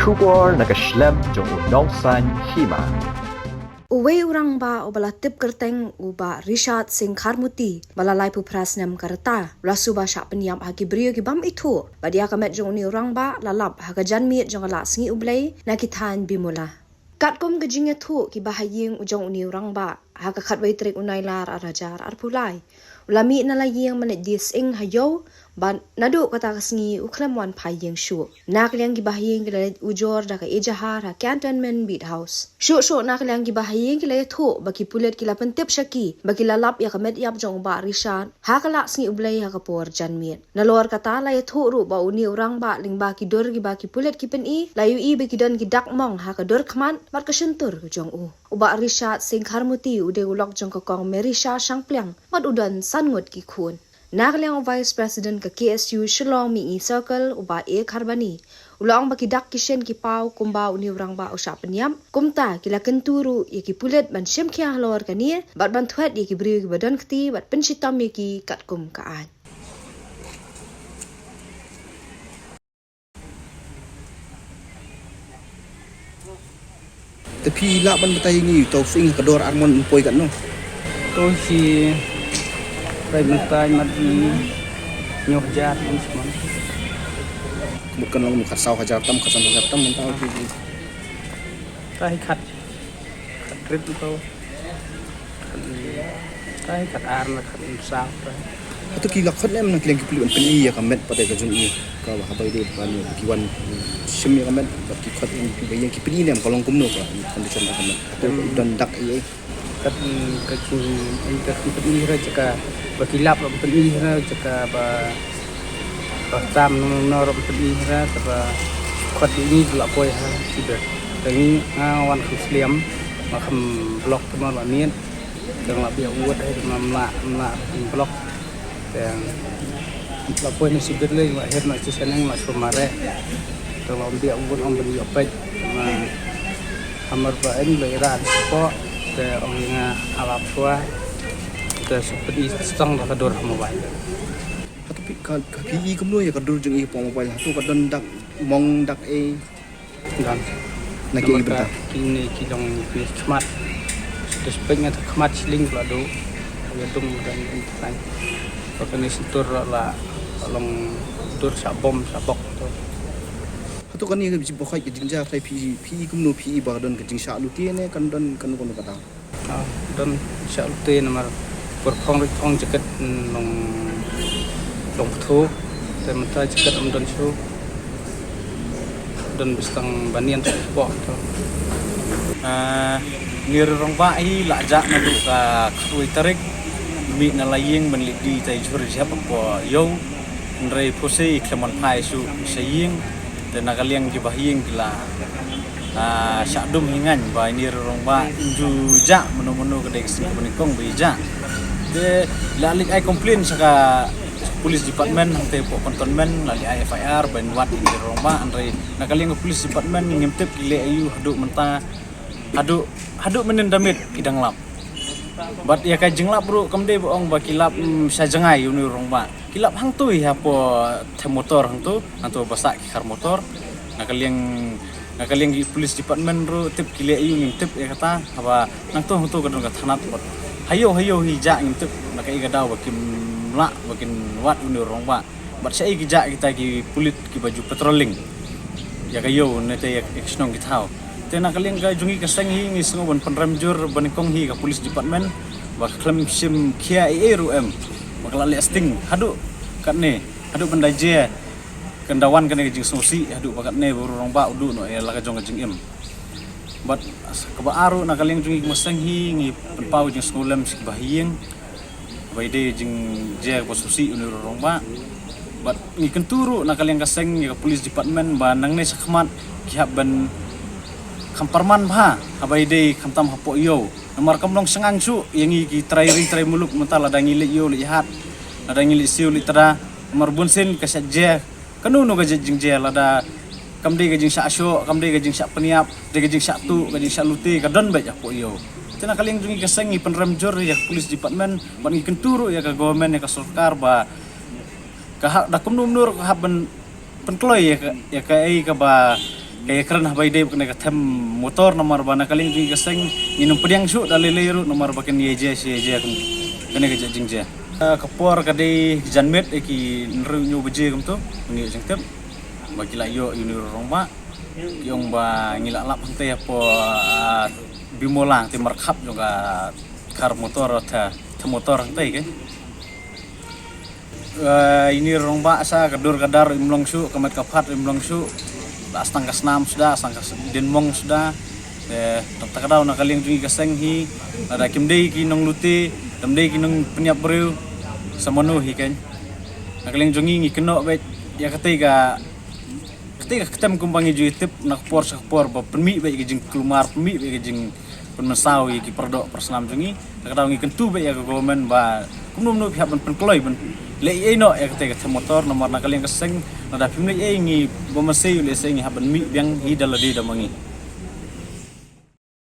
Shubor nakaslem jong unongsan hima. Uwe urang ba o bala tip kerteng uba Richard Singh Kharmuti balalai pu prasnam karta rasu ba sya peniam hagi brio ki bam itu badia kamet jong ni urang ba lalap haga janmi jong la singi ublei na kithan bimula katkom gajinge thu ki bahaying ujong ni urang ba haga khatwai trik unailar arajar arpulai ulami na layeng manet dis ing hayo ban nadu kata kasngi uklam wan phayeng shu nakliang gi bahayeng gi lalet ujor da ka ejahar ha cantonment beat house shu nakliang gi bahayeng gi lalet thu baki pulet ki lapan tip shaki baki lalap ya kamet yap jong ba rishan ha kala sngi ublei ha kapor janmiet nalor kata lalet thu ru ba uni urang ba ling ba ki dor gi baki pulet ki pen i layu i baki don gi dak mong ha ka dor khman mat ka shentur jong u uba Richard Singh Kharmuti ude ulok jong ka kong merisha shangplyang mat udan sangut ki khun Nakliang Vice President ka KSU Shillong Mi Circle uba e Kharbani ulang baki dak kishen ki pau kumba uni urang ba usha penyam kumta kila kenturu ye ki pulet ban shem khia lor kani bat ban thwet ye ki bri ki badan kti bat penchitam ye ki kat kum kaan Tapi laban betai ni tau sing kedor armon poi kan no. Tôi si phải một tay mặt nhột giạt cũng semua. Bukan lang mukat saw hajar tam mentau tu. Tay khát rít tôi. Tay khát ar là khát sao rồi. Atau ki lakhat em nak lagi pilihan peni ya kamet pada kajun ini. Ka habai de ban kiwan sim ya kamet bat ki khat in ki ki peni nem kolong kumno ka condition da kamet. Atau dan dak ye Kat kacung inter peni ra jaka bakilap ro peni ra jaka ba tam no ro peni ra ta khat ini la poi ha siber. Tani wan khusliam ma kham blok tama la nien tang la bia uat hai ma blok yang lapoin ni siber le ma her na chisanang ma sumare tang dia uat om beli opet ma amar ba en le ra ko te ong nga alap tua te seperti stang la kador mobile tapi ka ki kumno ya kador jeng i po mobile tu kadon dak mong dak e dan nak ki benta. kini kilong pi smart despenya ta khmat sling la do ya tum dan tan pakai ni sentur la long tur sabom sabok tu Atau kan ni ke bokai ke jingja sai pi kumno pi ba don ke jing sha lu ti ne kan don kan ko kata. dan syalte nomor berpong ritong jaket long thu te mata jaket om don show dan bistang banian tu bo tu nir rong ba hi la ja na du ka khui tarik mi na la yeng man li di tai chur ja pa ko yo nrei pose klemon phai su saying te na kaliang ki bahyeng la syadum hingan ba nir rong ba ju ja menu kedai sing menikong bi ja de la lik ai complain saka police department hante po cantonment lali FIR ban wat in rong ba nrei na kaliang police department ngimtep le ayu hadu menta hadu menen damit idang lap bat ya ka jenglap bro kamde boong ba kilap sa jangai uni rong ba kilap hang tu ya po the motor hang tu basak ki kar motor nakaliang police department ro tip kile ayu ngim tip ya kata apa nang tu hang tu kadon ka thanat bot hayo hija ngim tip nakai ka daw bakim la bakin wat uni rong ba bat sai ki ja kita ki pulit ki baju patrolling ya kayo nete action ki thau tena kalian ka jungi ka sangi ni sengo ban penramjur ban kong hi ka police department ba klem sim kia rum bakla le sting hadu katne hadu bandaje kendawan kane jing sosi hadu bakat ne burung ba udu no ya la ka jong jing im bat ka ba aru na kalian jungi masang hi ngi penpau jing skolem sik bahiyeng baide jing je ko sosi urung ba bat ngi kenturu na kalian ka seng ka police department ba nang ne sakmat kiap ban kamparman bha abai de kamtam hapo yo nomor kamlong sengang su yang ki trai muluk mentala dangi le yo li hat dangi li siu li tra nomor bunsin ka sajje kanu no ga jing je lada kamde ga jing sa asyo kamde ga jing sa peniap de ga jing sa tu ga jing sa luti ka don ba hapo yo tena kaling jungi ka sengi penramjur ya police department ban ngi kenturu ya ka government ya ka sarkar ba ka da kumnum nur ka ban penkloy ya ka ai ka ba kaya keren habai deh kena ketem motor nomor bana kali ini keseng minum pediang su dalil leru nomor bakin yeje si yeje kena kerja jingja kapor kadai janmet eki nru nyu beje kum tu ngi jengtep bagi lah yo ini romba yang ba ngilak lap hantai apa bimolang ti markap juga kar motor ta motor hantai ke ini romba sa kadur kadar imlong su kamat kapat imlong su astang kasnam sudah astang kas denmong sudah tak kadau nak kaling jungi kaseng hi ada kimdei ki nong luti tamdei ki nong penyap breu samanu hi kan nak kaling jungi ngi keno bet ya ketika ketem kumpangi ju tip nak por ba penmi bet ki jing kelumar penmi bet ki jing penmesau ki perdok persnam jungi tak kadau ngi kentu bet ya government ba kumnum no pihak pen kloi ben le no ya ketika motor nomor nak kaling kaseng ada pimle ngi bomasi le sengi haban mi biang hi dalade damangi